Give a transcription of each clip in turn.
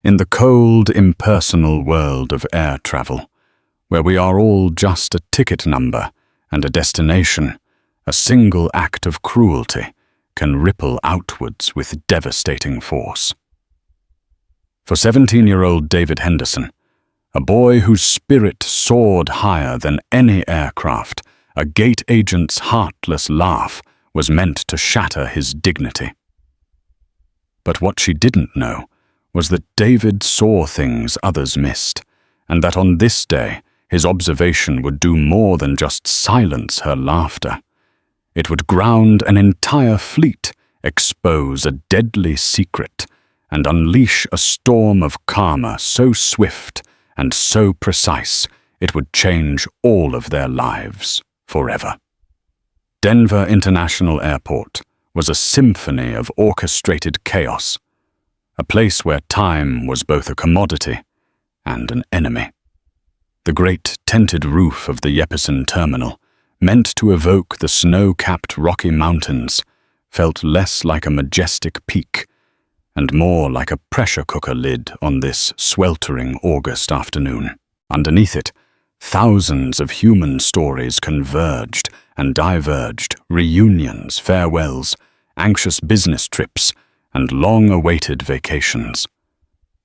In the cold, impersonal world of air travel, where we are all just a ticket number and a destination, a single act of cruelty can ripple outwards with devastating force. For 17-year-old David Henderson, a boy whose spirit soared higher than any aircraft, a gate agent's heartless laugh was meant to shatter his dignity. But what she didn't know was that David saw things others missed, and that on this day his observation would do more than just silence her laughter. It would ground an entire fleet, expose a deadly secret, and unleash a storm of karma so swift and so precise it would change all of their lives forever. Denver International Airport was a symphony of orchestrated chaos, a place where time was both a commodity and an enemy. The great tented roof of the Yepesen terminal, meant to evoke the snow-capped Rocky Mountains, felt less like a majestic peak and more like a pressure cooker lid on this sweltering August afternoon. Underneath it, thousands of human stories converged and diverged, reunions, farewells, anxious business trips, and long-awaited vacations.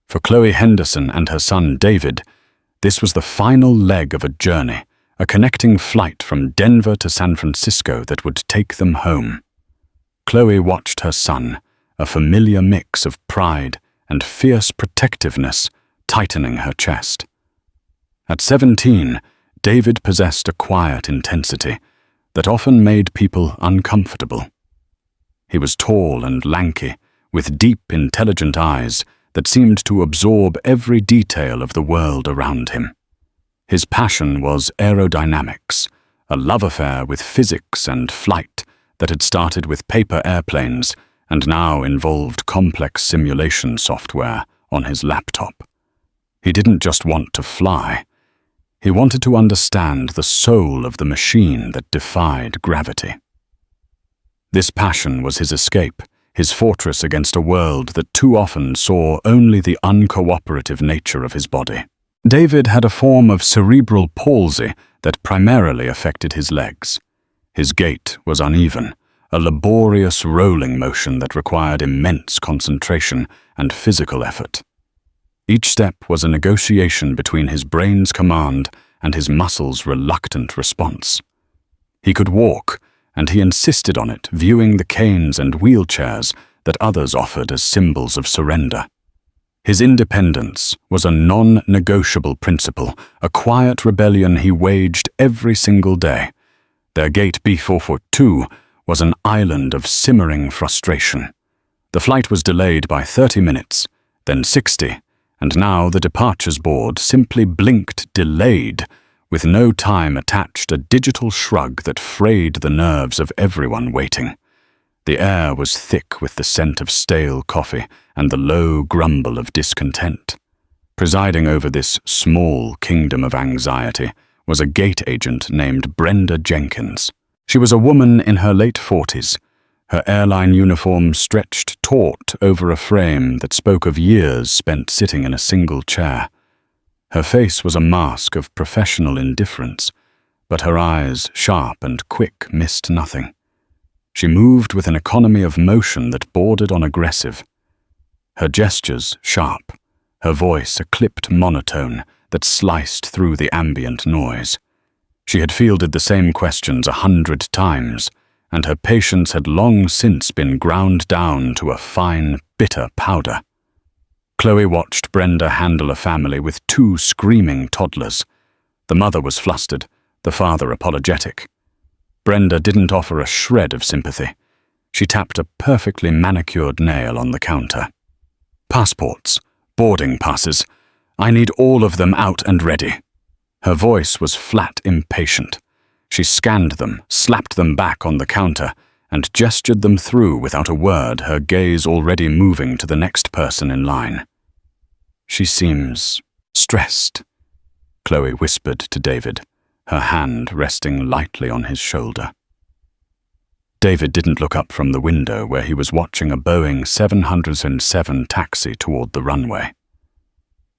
For Chloe Henderson and her son David, this was the final leg of a journey, a connecting flight from Denver to San Francisco that would take them home. Chloe watched her son, a familiar mix of pride and fierce protectiveness, tightening her chest. At 17, David possessed a quiet intensity that often made people uncomfortable. He was tall and lanky, with deep, intelligent eyes that seemed to absorb every detail of the world around him. His passion was aerodynamics, a love affair with physics and flight that had started with paper airplanes and now involved complex simulation software on his laptop. He didn't just want to fly. He wanted to understand the soul of the machine that defied gravity. This passion was his escape, his fortress against a world that too often saw only the uncooperative nature of his body. David had a form of cerebral palsy that primarily affected his legs. His gait was uneven, a laborious rolling motion that required immense concentration and physical effort. Each step was a negotiation between his brain's command and his muscles' reluctant response. He could walk, and he insisted on it, viewing the canes and wheelchairs that others offered as symbols of surrender. His independence was a non-negotiable principle, a quiet rebellion he waged every single day. Their gate B442 was an island of simmering frustration. The flight was delayed by 30 minutes, then 60, and now the departures board simply blinked delayed, with no time attached, a digital shrug that frayed the nerves of everyone waiting. The air was thick with the scent of stale coffee and the low grumble of discontent. Presiding over this small kingdom of anxiety was a gate agent named Brenda Jenkins. She was a woman in her late 40s, her airline uniform stretched taut over a frame that spoke of years spent sitting in a single chair. Her face was a mask of professional indifference, but her eyes, sharp and quick, missed nothing. She moved with an economy of motion that bordered on aggressive. Her gestures sharp, her voice a clipped monotone that sliced through the ambient noise. She had fielded the same questions 100 times, and her patience had long since been ground down to a fine, bitter powder. Chloe watched Brenda handle a family with 2 screaming toddlers. The mother was flustered, the father apologetic. Brenda didn't offer a shred of sympathy. She tapped a perfectly manicured nail on the counter. "Passports, boarding passes. I need all of them out and ready." Her voice was flat impatient. She scanned them, slapped them back on the counter, and gestured them through without a word, her gaze already moving to the next person in line. "She seems stressed," Chloe whispered to David, her hand resting lightly on his shoulder. David didn't look up from the window where he was watching a Boeing 707 taxi toward the runway.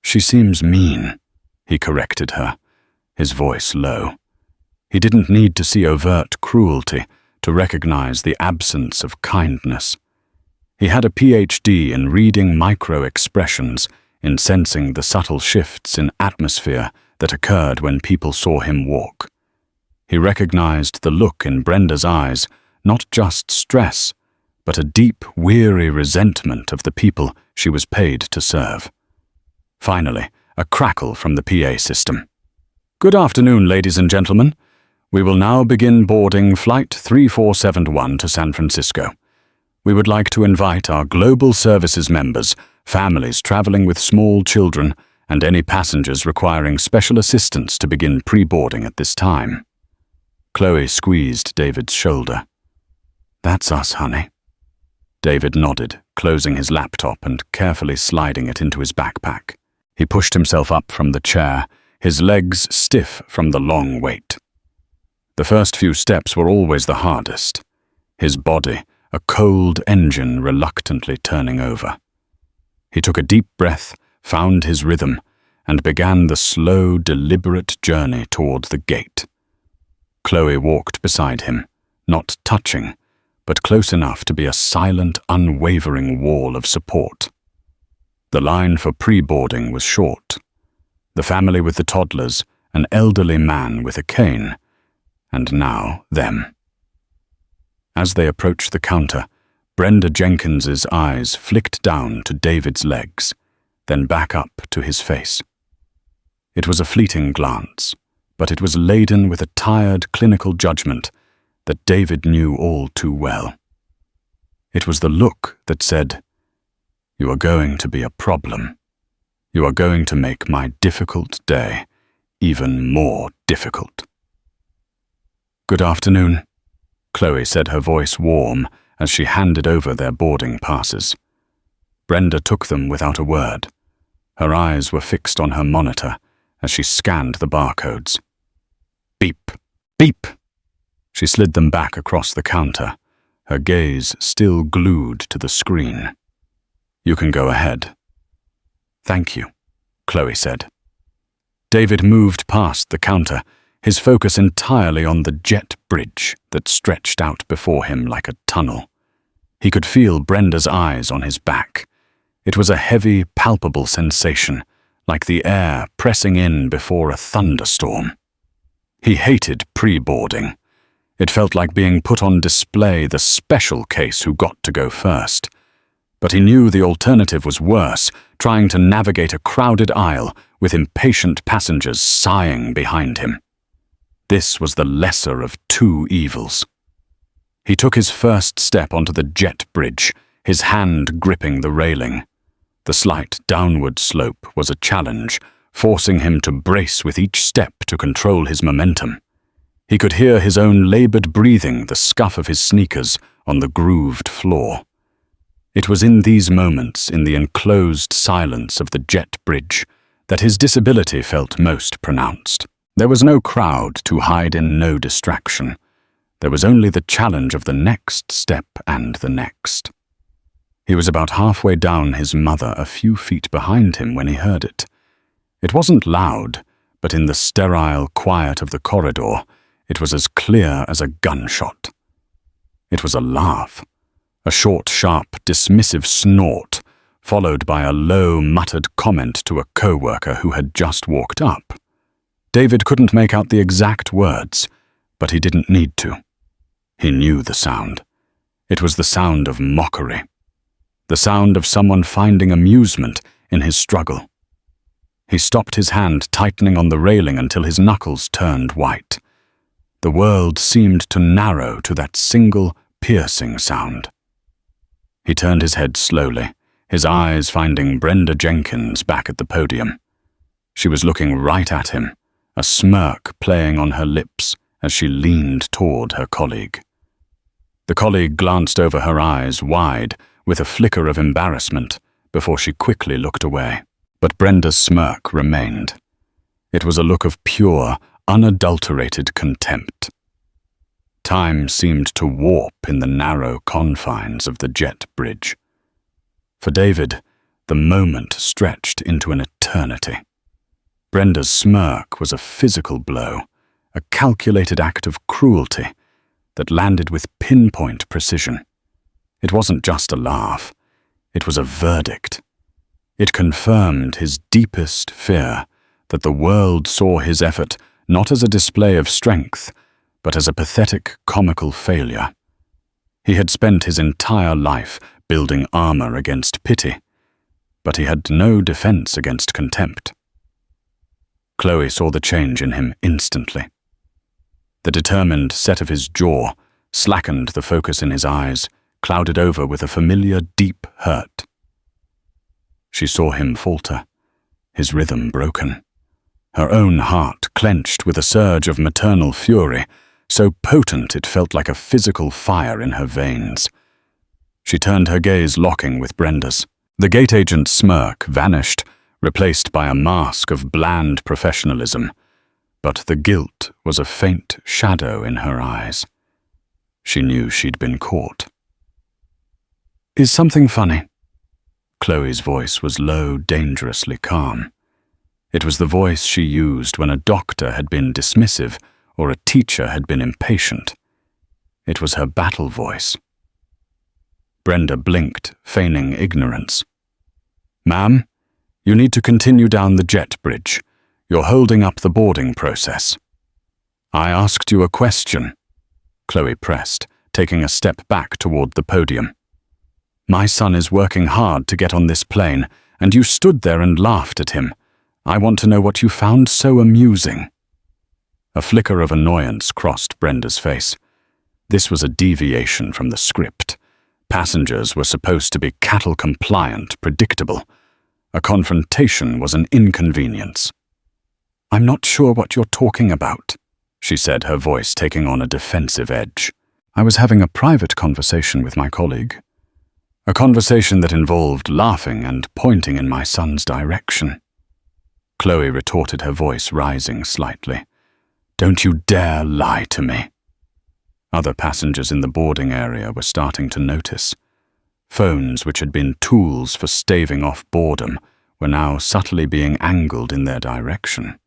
"She seems mean," he corrected her, his voice low. He didn't need to see overt cruelty to recognize the absence of kindness. He had a PhD in reading micro-expressions, in sensing the subtle shifts in atmosphere that occurred when people saw him walk. He recognized the look in Brenda's eyes, not just stress, but a deep, weary resentment of the people she was paid to serve. Finally, a crackle from the PA system. "Good afternoon, ladies and gentlemen. We will now begin boarding Flight 3471 to San Francisco. We would like to invite our global services members, families traveling with small children, and any passengers requiring special assistance to begin pre-boarding at this time." Chloe squeezed David's shoulder. "That's us, honey." David nodded, closing his laptop and carefully sliding it into his backpack. He pushed himself up from the chair, his legs stiff from the long wait. The first few steps were always the hardest. His body, a cold engine reluctantly turning over. He took a deep breath, found his rhythm, and began the slow, deliberate journey toward the gate. Chloe walked beside him, not touching, but close enough to be a silent, unwavering wall of support. The line for pre-boarding was short. The family with the toddlers, an elderly man with a cane, and now them. As they approached the counter, Brenda Jenkins's eyes flicked down to David's legs, then back up to his face. It was a fleeting glance, but it was laden with a tired clinical judgment that David knew all too well. It was the look that said, "You are going to be a problem. You are going to make my difficult day even more difficult." "Good afternoon," Chloe said, her voice warm as she handed over their boarding passes. Brenda took them without a word. Her eyes were fixed on her monitor as she scanned the barcodes. Beep, beep. She slid them back across the counter, her gaze still glued to the screen. "You can go ahead." "Thank you," Chloe said. David moved past the counter, his focus entirely on the jet bridge that stretched out before him like a tunnel. He could feel Brenda's eyes on his back. It was a heavy, palpable sensation, like the air pressing in before a thunderstorm. He hated pre-boarding. It felt like being put on display, the special case who got to go first. But he knew the alternative was worse, trying to navigate a crowded aisle with impatient passengers sighing behind him. This was the lesser of two evils. He took his first step onto the jet bridge, his hand gripping the railing. The slight downward slope was a challenge, forcing him to brace with each step to control his momentum. He could hear his own labored breathing, the scuff of his sneakers on the grooved floor. It was in these moments, in the enclosed silence of the jet bridge, that his disability felt most pronounced. There was no crowd to hide in, no distraction. There was only the challenge of the next step and the next. He was about halfway down his mother, a few feet behind him when he heard it. It wasn't loud, but in the sterile quiet of the corridor, it was as clear as a gunshot. It was a laugh, a short, sharp, dismissive snort, followed by a low, muttered comment to a co-worker who had just walked up. David couldn't make out the exact words, but he didn't need to. He knew the sound. It was the sound of mockery. The sound of someone finding amusement in his struggle. He stopped his hand tightening on the railing until his knuckles turned white. The world seemed to narrow to that single, piercing sound. He turned his head slowly, his eyes finding Brenda Jenkins back at the podium. She was looking right at him, a smirk playing on her lips as she leaned toward her colleague. The colleague glanced over her eyes wide with a flicker of embarrassment before she quickly looked away. But Brenda's smirk remained. It was a look of pure, unadulterated contempt. Time seemed to warp in the narrow confines of the jet bridge. For David, The moment stretched into an eternity. Brenda's smirk was a physical blow, a calculated act of cruelty that landed with pinpoint precision. It wasn't just a laugh. It was a verdict. It confirmed his deepest fear that the world saw his effort not as a display of strength, but as a pathetic, comical failure. He had spent his entire life building armor against pity, but he had no defense against contempt. Chloe saw the change in him instantly. The determined set of his jaw slackened, the focus in his eyes clouded over with a familiar deep hurt. She saw him falter, his rhythm broken. Her own heart clenched with a surge of maternal fury, so potent it felt like a physical fire in her veins. She turned her gaze locking with Brenda's. The gate agent's smirk vanished, replaced by a mask of bland professionalism, but the guilt was a faint shadow in her eyes. She knew she'd been caught. "Is something funny?" Chloe's voice was low, dangerously calm. It was the voice she used when a doctor had been dismissive or a teacher had been impatient. It was her battle voice. Brenda blinked, feigning ignorance. "Ma'am, you need to continue down the jet bridge. You're holding up the boarding process." "I asked you a question," Chloe pressed, taking a step back toward the podium. "My son is working hard to get on this plane, and you stood there and laughed at him. I want to know what you found so amusing." A flicker of annoyance crossed Brenda's face. This was a deviation from the script. Passengers were supposed to be cattle-compliant, predictable. A confrontation was an inconvenience. "I'm not sure what you're talking about," she said, her voice taking on a defensive edge. "I was having a private conversation with my colleague. A conversation that involved laughing and pointing in my son's direction." Chloe retorted, her voice rising slightly. "Don't you dare lie to me." Other passengers in the boarding area were starting to notice. Phones, which had been tools for staving off boredom, were now subtly being angled in their direction.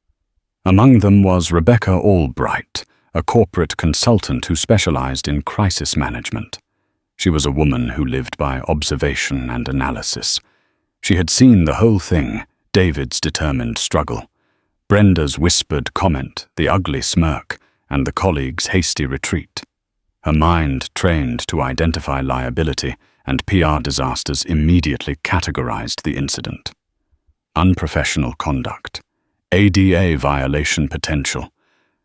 Among them was Rebecca Albright, a corporate consultant who specialized in crisis management. She was a woman who lived by observation and analysis. She had seen the whole thing, David's determined struggle, Brenda's whispered comment, the ugly smirk, and the colleague's hasty retreat. Her mind, trained to identify liability and PR disasters, immediately categorized the incident. Unprofessional conduct, ADA violation potential,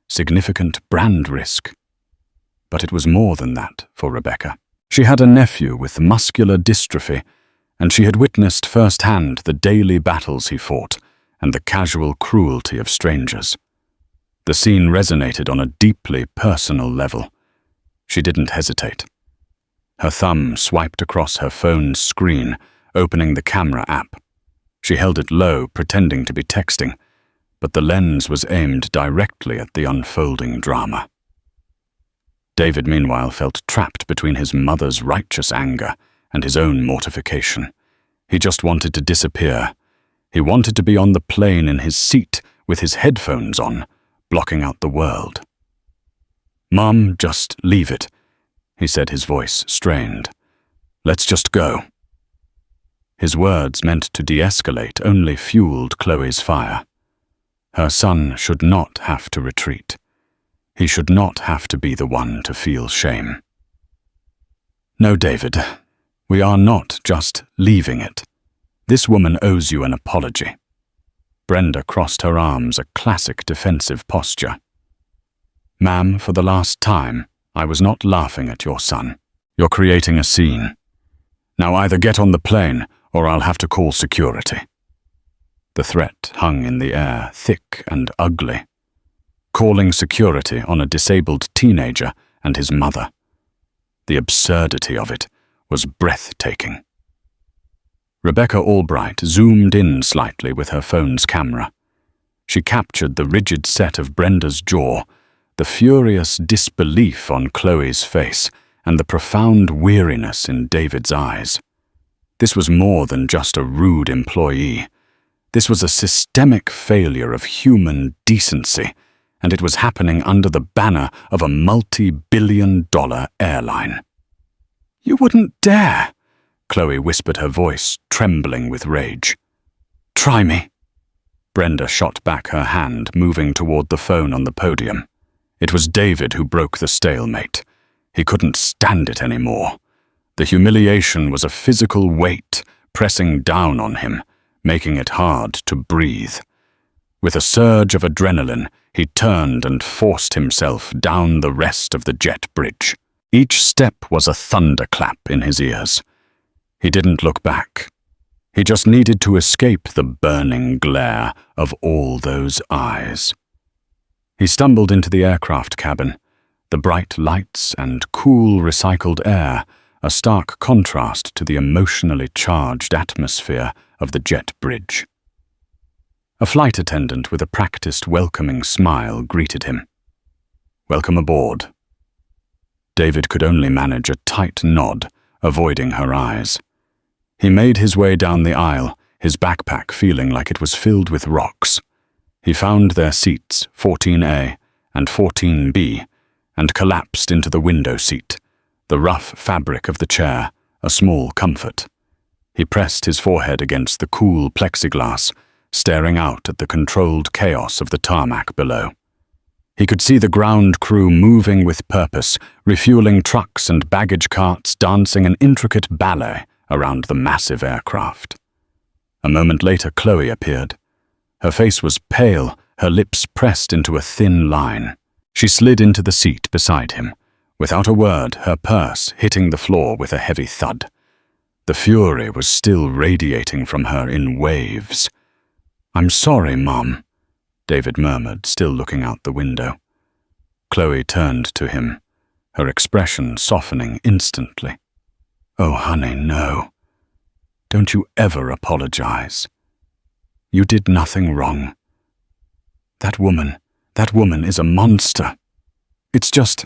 significant brand risk. But it was more than that for Rebecca. She had a nephew with muscular dystrophy, and she had witnessed firsthand the daily battles he fought and the casual cruelty of strangers. The scene resonated on a deeply personal level. She didn't hesitate. Her thumb swiped across her phone's screen, opening the camera app. She held it low, pretending to be texting, but the lens was aimed directly at the unfolding drama. David, meanwhile, felt trapped between his mother's righteous anger and his own mortification. He just wanted to disappear. He wanted to be on the plane in his seat with his headphones on, blocking out the world. "Mom, just leave it," he said, his voice strained. "Let's just go." His words, meant to de-escalate, only fueled Chloe's fire. Her son should not have to retreat. He should not have to be the one to feel shame. "No, David, we are not just leaving it. This woman owes you an apology." Brenda crossed her arms, a classic defensive posture. "Ma'am, for the last time, I was not laughing at your son. You're creating a scene. Now either get on the plane, or I'll have to call security." The threat hung in the air, thick and ugly. Calling security on a disabled teenager and his mother. The absurdity of it was breathtaking. Rebecca Albright zoomed in slightly with her phone's camera. She captured the rigid set of Brenda's jaw, the furious disbelief on Chloe's face, and the profound weariness in David's eyes. This was more than just a rude employee. This was a systemic failure of human decency, and it was happening under the banner of a multi-billion-dollar airline. "You wouldn't dare," Chloe whispered, her voice trembling with rage. "Try me." Brenda shot back her hand, moving toward the phone on the podium. It was David who broke the stalemate. He couldn't stand it anymore. The humiliation was a physical weight pressing down on him, making it hard to breathe. With a surge of adrenaline, he turned and forced himself down the rest of the jet bridge. Each step was a thunderclap in his ears. He didn't look back. He just needed to escape the burning glare of all those eyes. He stumbled into the aircraft cabin, the bright lights and cool recycled air, a stark contrast to the emotionally charged atmosphere of the jet bridge. A flight attendant with a practiced, welcoming smile greeted him. "Welcome aboard." David could only manage a tight nod, avoiding her eyes. He made his way down the aisle, his backpack feeling like it was filled with rocks. He found their seats, 14A and 14B, and collapsed into the window seat, the rough fabric of the chair, a small comfort. He pressed his forehead against the cool plexiglass, staring out at the controlled chaos of the tarmac below. He could see the ground crew moving with purpose, refueling trucks and baggage carts dancing an intricate ballet around the massive aircraft. A moment later, Chloe appeared. Her face was pale, her lips pressed into a thin line. She slid into the seat beside him. Without a word, her purse hitting the floor with a heavy thud. The fury was still radiating from her in waves. "I'm sorry, Mom," David murmured, still looking out the window. Chloe turned to him, her expression softening instantly. "Oh, honey, no. Don't you ever apologize. You did nothing wrong. That woman is a monster. It's just,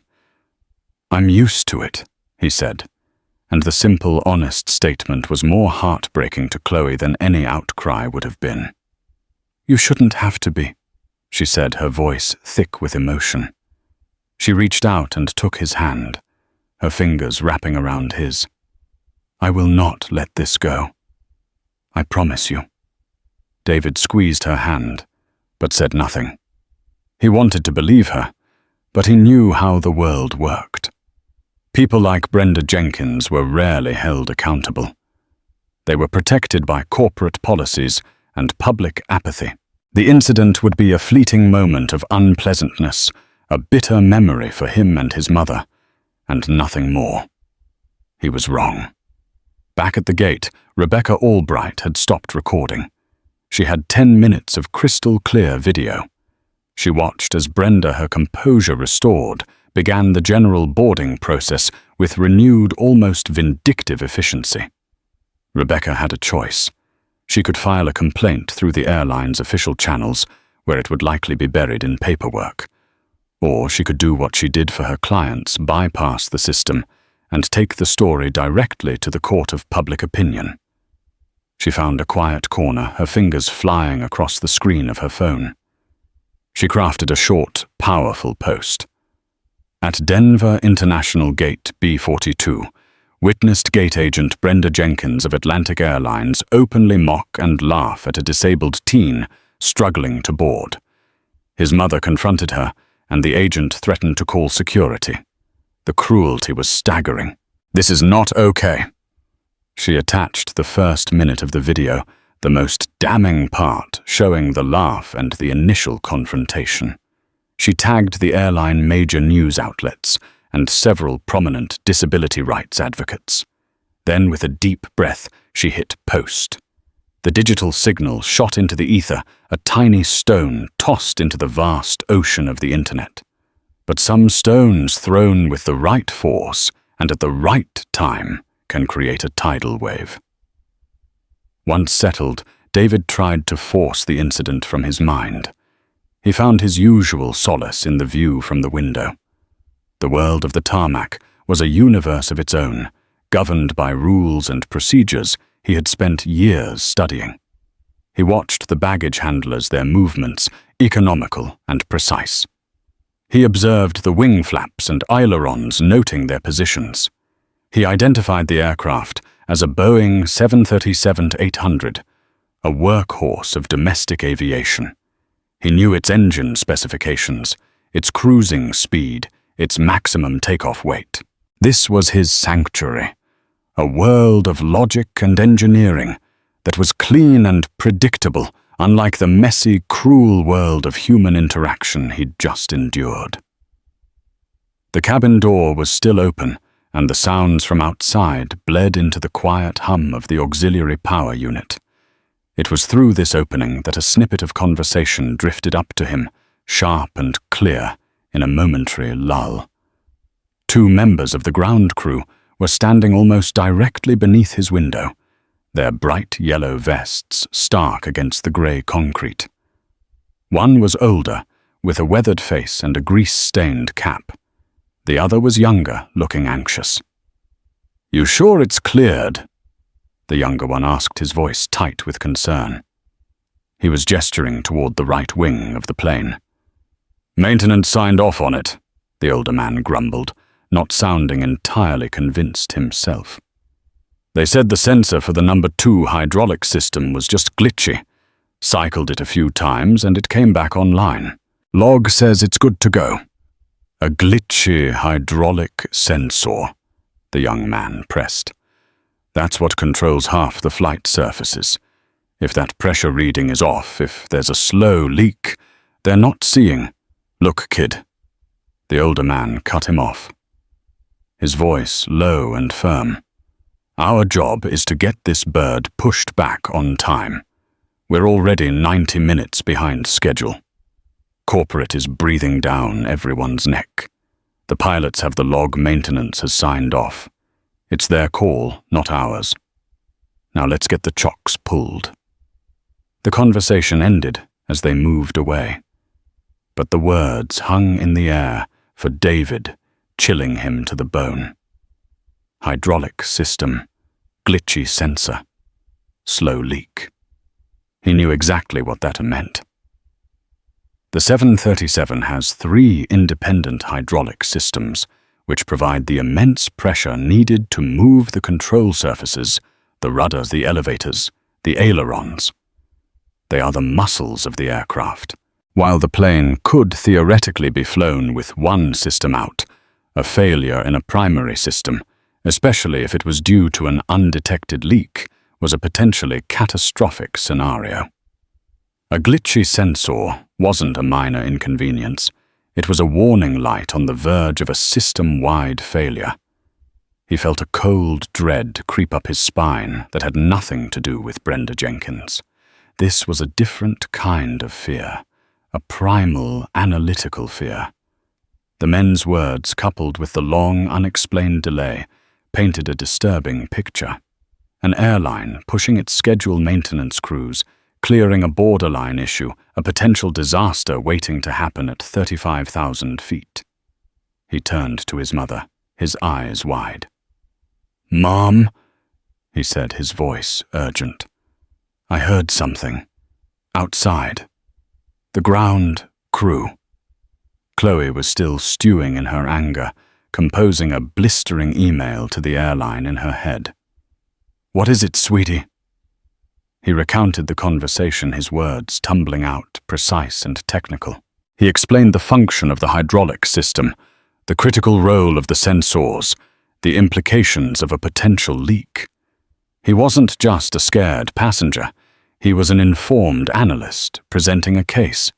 I'm used to it," he said, and the simple, honest statement was more heartbreaking to Chloe than any outcry would have been. "You shouldn't have to be," she said, her voice thick with emotion. She reached out and took his hand, her fingers wrapping around his. "I will not let this go. I promise you." David squeezed her hand, but said nothing. He wanted to believe her, but he knew how the world worked. People like Brenda Jenkins were rarely held accountable. They were protected by corporate policies and public apathy. The incident would be a fleeting moment of unpleasantness, a bitter memory for him and his mother, and nothing more. He was wrong. Back at the gate, Rebecca Albright had stopped recording. She had 10 minutes of crystal-clear video. She watched as Brenda, her composure restored, began the general boarding process with renewed, almost vindictive efficiency. Rebecca had a choice. She could file a complaint through the airline's official channels, where it would likely be buried in paperwork. Or she could do what she did for her clients, bypass the system, and take the story directly to the court of public opinion. She found a quiet corner, her fingers flying across the screen of her phone. She crafted a short, powerful post. At Denver International Gate B42, witnessed gate agent Brenda Jenkins of Atlantic Airlines openly mock and laugh at a disabled teen struggling to board. His mother confronted her, and the agent threatened to call security. The cruelty was staggering. "This is not okay." She attached the first minute of the video, the most damning part showing the laugh and the initial confrontation. She tagged the airline major news outlets and several prominent disability rights advocates. Then, with a deep breath, she hit post. The digital signal shot into the ether, a tiny stone tossed into the vast ocean of the internet. But some stones thrown with the right force and at the right time can create a tidal wave. Once settled, David tried to force the incident from his mind. He found his usual solace in the view from the window. The world of the tarmac was a universe of its own, governed by rules and procedures he had spent years studying. He watched the baggage handlers, their movements, economical and precise. He observed the wing flaps and ailerons, noting their positions. He identified the aircraft as a Boeing 737-800, a workhorse of domestic aviation. He knew its engine specifications, its cruising speed, its maximum takeoff weight. This was his sanctuary, a world of logic and engineering that was clean and predictable, unlike the messy, cruel world of human interaction he'd just endured. The cabin door was still open, and the sounds from outside bled into the quiet hum of the auxiliary power unit. It was through this opening that a snippet of conversation drifted up to him, sharp and clear, in a momentary lull. Two members of the ground crew were standing almost directly beneath his window, their bright yellow vests stark against the grey concrete. One was older, with a weathered face and a grease-stained cap. The other was younger, looking anxious. "You sure it's cleared?" the younger one asked, his voice tight with concern. He was gesturing toward the right wing of the plane. "Maintenance signed off on it," the older man grumbled, not sounding entirely convinced himself. "They said the sensor for the number 2 hydraulic system was just glitchy. Cycled it a few times and it came back online. Log says it's good to go." "A glitchy hydraulic sensor," the young man pressed. "That's what controls half the flight surfaces. If that pressure reading is off, if there's a slow leak, they're not seeing. Look, kid." The older man cut him off, his voice low and firm. "Our job is to get this bird pushed back on time. We're already 90 minutes behind schedule. Corporate is breathing down everyone's neck. The pilots have the log maintenance has signed off. It's their call, not ours. Now let's get the chocks pulled." The conversation ended as they moved away. But the words hung in the air for David, chilling him to the bone. Hydraulic system, glitchy sensor, slow leak. He knew exactly what that meant. The 737 has 3 independent hydraulic systems, which provide the immense pressure needed to move the control surfaces, the rudders, the elevators, the ailerons. They are the muscles of the aircraft. While the plane could theoretically be flown with one system out, a failure in a primary system, especially if it was due to an undetected leak, was a potentially catastrophic scenario. A glitchy sensor wasn't a minor inconvenience. It was a warning light on the verge of a system-wide failure. He felt a cold dread creep up his spine that had nothing to do with Brenda Jenkins. This was a different kind of fear, a primal, analytical fear. The men's words, coupled with the long, unexplained delay, painted a disturbing picture. An airline pushing its scheduled maintenance crews, clearing a borderline issue, a potential disaster waiting to happen at 35,000 feet. He turned to his mother, his eyes wide. "Mom," he said, his voice urgent. "I heard something. Outside. The ground crew." Chloe was still stewing in her anger, composing a blistering email to the airline in her head. "What is it, sweetie?" He recounted the conversation, his words tumbling out, precise and technical. He explained the function of the hydraulic system, the critical role of the sensors, the implications of a potential leak. He wasn't just a scared passenger. He was an informed analyst, presenting a case.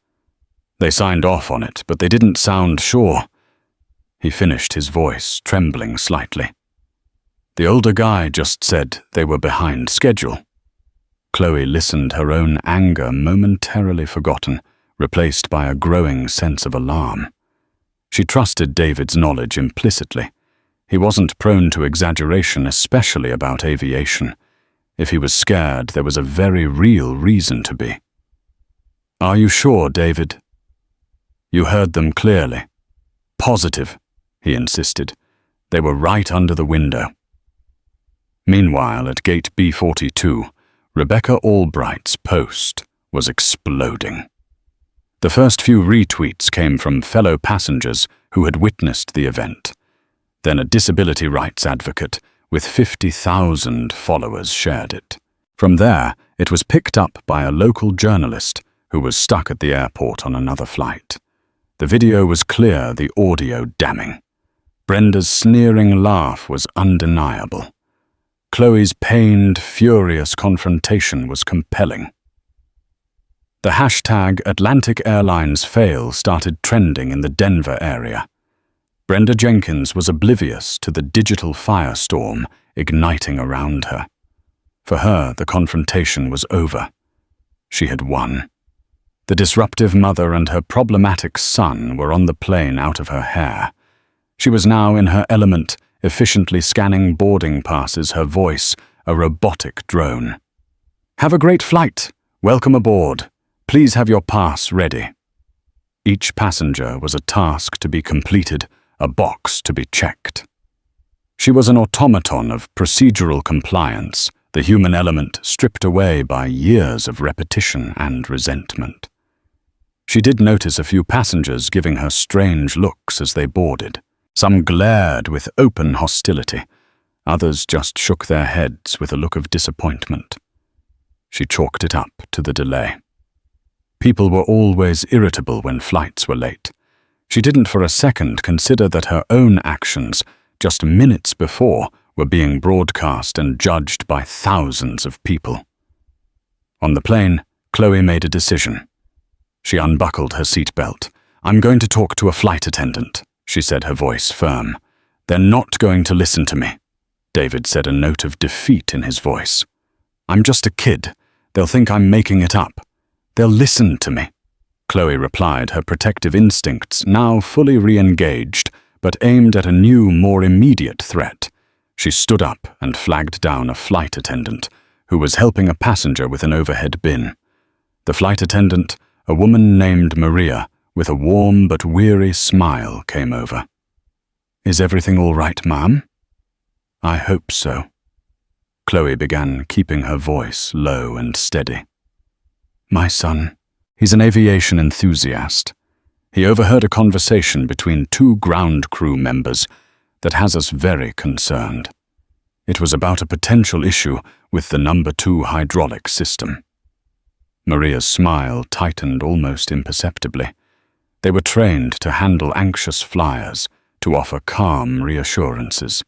They signed off on it, but they didn't sound sure. He finished, his voice trembling slightly. The older guy just said they were behind schedule. Chloe listened, her own anger momentarily forgotten, replaced by a growing sense of alarm. She trusted David's knowledge implicitly. He wasn't prone to exaggeration, especially about aviation. If he was scared, there was a very real reason to be. "Are you sure, David?" "You heard them clearly." "Positive," he insisted. "They were right under the window." Meanwhile, at gate B42, Rebecca Albright's post was exploding. The first few retweets came from fellow passengers who had witnessed the event. Then a disability rights advocate with 50,000 followers shared it. From there, it was picked up by a local journalist who was stuck at the airport on another flight. The video was clear, the audio damning. Brenda's sneering laugh was undeniable. Chloe's pained, furious confrontation was compelling. The hashtag Atlantic Airlines fail started trending in the Denver area. Brenda Jenkins was oblivious to the digital firestorm igniting around her. For her, the confrontation was over. She had won. The disruptive mother and her problematic son were on the plane out of her hair. She was now in her element, efficiently scanning boarding passes, her voice a robotic drone. "Have a great flight. Welcome aboard. Please have your pass ready." Each passenger was a task to be completed, a box to be checked. She was an automaton of procedural compliance, the human element stripped away by years of repetition and resentment. She did notice a few passengers giving her strange looks as they boarded. Some glared with open hostility. Others just shook their heads with a look of disappointment. She chalked it up to the delay. People were always irritable when flights were late. She didn't for a second consider that her own actions, just minutes before, were being broadcast and judged by thousands of people. On the plane, Chloe made a decision. She unbuckled her seatbelt. "I'm going to talk to a flight attendant," she said, her voice firm. "They're not going to listen to me," David said, a note of defeat in his voice. "I'm just a kid. They'll think I'm making it up. They'll listen to me," Chloe replied, her protective instincts now fully re-engaged, but aimed at a new, more immediate threat. She stood up and flagged down a flight attendant who was helping a passenger with an overhead bin. The flight attendant, a woman named Maria, with a warm but weary smile, came over. "Is everything all right, ma'am?" "I hope so." Chloe began, keeping her voice low and steady. "My son, he's an aviation enthusiast. He overheard a conversation between two ground crew members that has us very concerned. It was about a potential issue with the number 2 hydraulic system." Maria's smile tightened almost imperceptibly. They were trained to handle anxious flyers, to offer calm reassurances.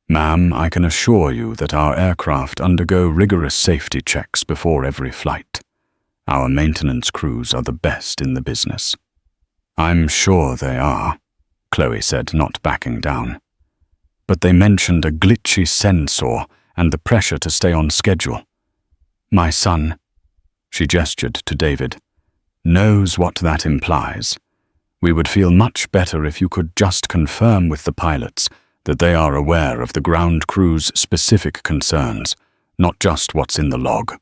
"Ma'am, I can assure you that our aircraft undergo rigorous safety checks before every flight. Our maintenance crews are the best in the business." "I'm sure they are," Chloe said, not backing down. "But they mentioned a glitchy sensor and the pressure to stay on schedule. My son," she gestured to David, "knows what that implies. We would feel much better if you could just confirm with the pilots that they are aware of the ground crew's specific concerns, not just what's in the log."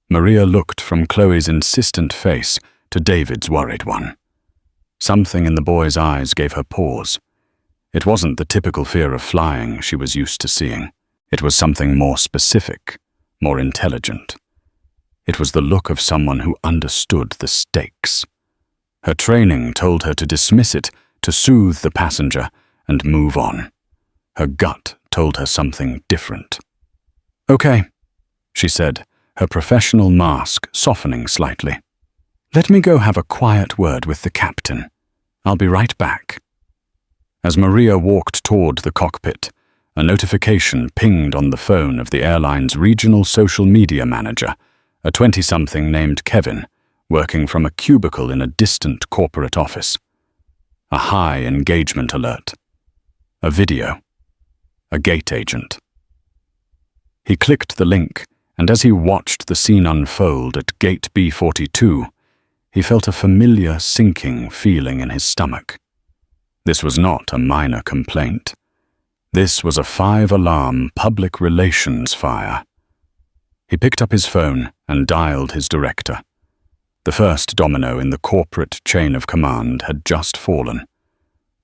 Maria looked from Chloe's insistent face to David's worried one. Something in the boy's eyes gave her pause. It wasn't the typical fear of flying she was used to seeing. It was something more specific, more intelligent. It was the look of someone who understood the stakes. Her training told her to dismiss it, to soothe the passenger, and move on. Her gut told her something different. "Okay," she said, her professional mask softening slightly. "Let me go have a quiet word with the captain. I'll be right back." As Maria walked toward the cockpit, a notification pinged on the phone of the airline's regional social media manager, a 20-something named Kevin, working from a cubicle in a distant corporate office. A high engagement alert. A video. A gate agent. He clicked the link, and as he watched the scene unfold at gate B42, he felt a familiar sinking feeling in his stomach. This was not a minor complaint. This was a 5-alarm public relations fire. He picked up his phone and dialed his director. The first domino in the corporate chain of command had just fallen.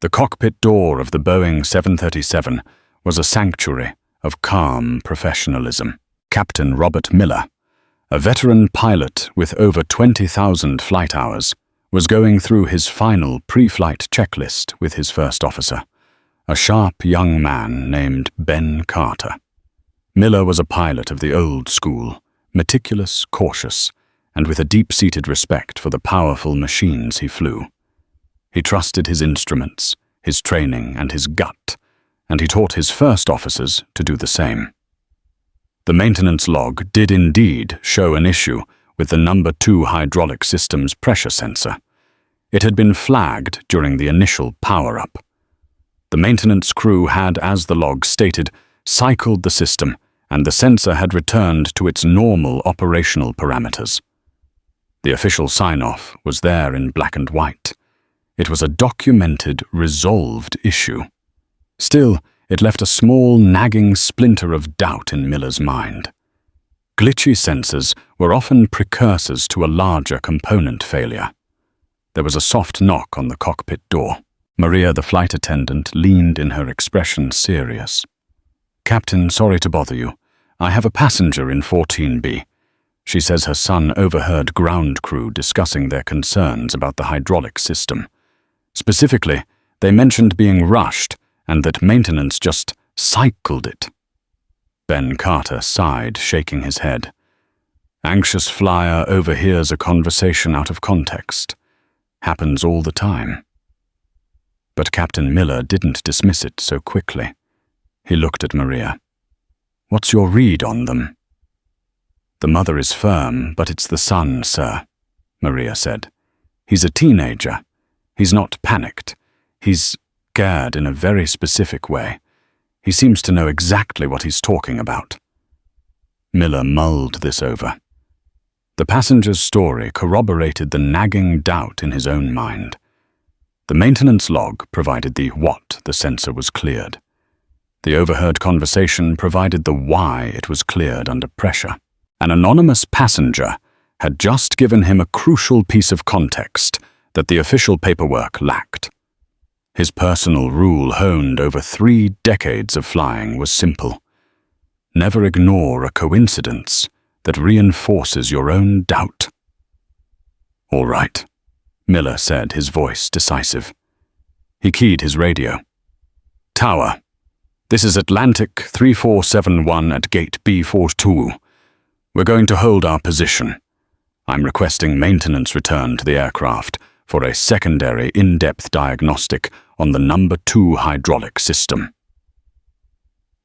The cockpit door of the Boeing 737 was a sanctuary, of calm professionalism. Captain Robert Miller, a veteran pilot with over 20,000 flight hours, was going through his final pre-flight checklist with his first officer, a sharp young man named Ben Carter. Miller was a pilot of the old school, meticulous, cautious, and with a deep-seated respect for the powerful machines he flew. He trusted his instruments, his training, and his gut, and he taught his first officers to do the same. The maintenance log did indeed show an issue with the number 2 hydraulic system's pressure sensor. It had been flagged during the initial power-up. The maintenance crew had, as the log stated, cycled the system, and the sensor had returned to its normal operational parameters. The official sign-off was there in black and white. It was a documented, resolved issue. Still, it left a small, nagging splinter of doubt in Miller's mind. Glitchy sensors were often precursors to a larger component failure. There was a soft knock on the cockpit door. Maria, the flight attendant, leaned in, her expression serious. "Captain, sorry to bother you. I have a passenger in 14B. She says her son overheard ground crew discussing their concerns about the hydraulic system. Specifically, they mentioned being rushed and that maintenance just cycled it." Ben Carter sighed, shaking his head. Anxious flyer overhears a conversation out of context. Happens all the time. But Captain Miller didn't dismiss it so quickly. He looked at Maria. "What's your read on them?" "The mother is firm, but it's the son, sir," Maria said. "He's a teenager. He's not panicked. He's scared in a very specific way. He seems to know exactly what he's talking about." Miller mulled this over. The passenger's story corroborated the nagging doubt in his own mind. The maintenance log provided the what the sensor was cleared. The overheard conversation provided the why it was cleared under pressure. An anonymous passenger had just given him a crucial piece of context that the official paperwork lacked. His personal rule, honed over 3 decades of flying, was simple. Never ignore a coincidence that reinforces your own doubt. "All right," Miller said, his voice decisive. He keyed his radio. "Tower, this is Atlantic 3471 at gate B42. We're going to hold our position. I'm requesting maintenance return to the aircraft for a secondary in-depth diagnostic on the number 2 hydraulic system."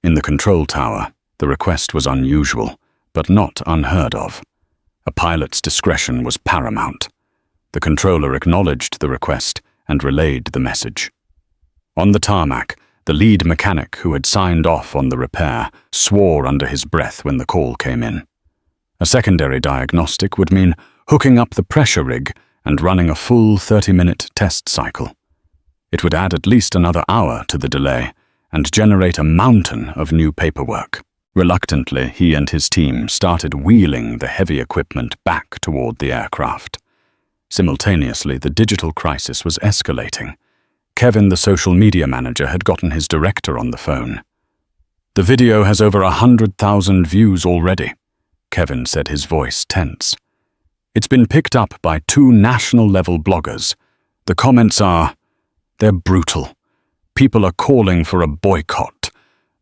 In the control tower, the request was unusual, but not unheard of. A pilot's discretion was paramount. The controller acknowledged the request and relayed the message. On the tarmac, the lead mechanic who had signed off on the repair swore under his breath when the call came in. A secondary diagnostic would mean hooking up the pressure rig and running a full 30-minute test cycle. It would add at least another hour to the delay and generate a mountain of new paperwork. Reluctantly, he and his team started wheeling the heavy equipment back toward the aircraft. Simultaneously, the digital crisis was escalating. Kevin, the social media manager, had gotten his director on the phone. "The video has over 100,000 views already," Kevin said, his voice tense. "It's been picked up by 2 national-level bloggers. The comments are, they're brutal. People are calling for a boycott.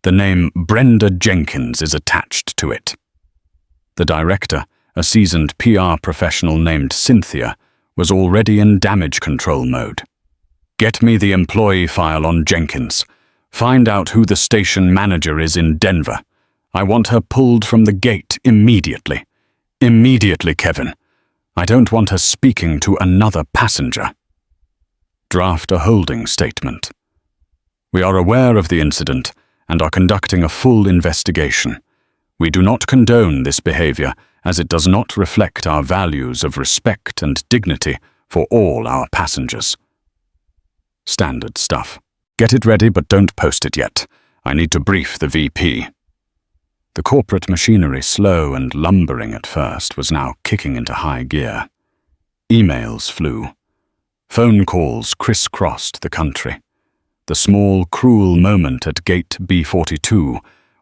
The name Brenda Jenkins is attached to it." The director, a seasoned PR professional named Cynthia, was already in damage control mode. "Get me the employee file on Jenkins. Find out who the station manager is in Denver. I want her pulled from the gate immediately. Immediately, Kevin. I don't want her speaking to another passenger. Draft a holding statement. We are aware of the incident and are conducting a full investigation. We do not condone this behavior as it does not reflect our values of respect and dignity for all our passengers." Standard stuff. "Get it ready, but don't post it yet. I need to brief the VP." The corporate machinery, slow and lumbering at first, was now kicking into high gear. Emails flew. Phone calls crisscrossed the country. The small, cruel moment at gate B42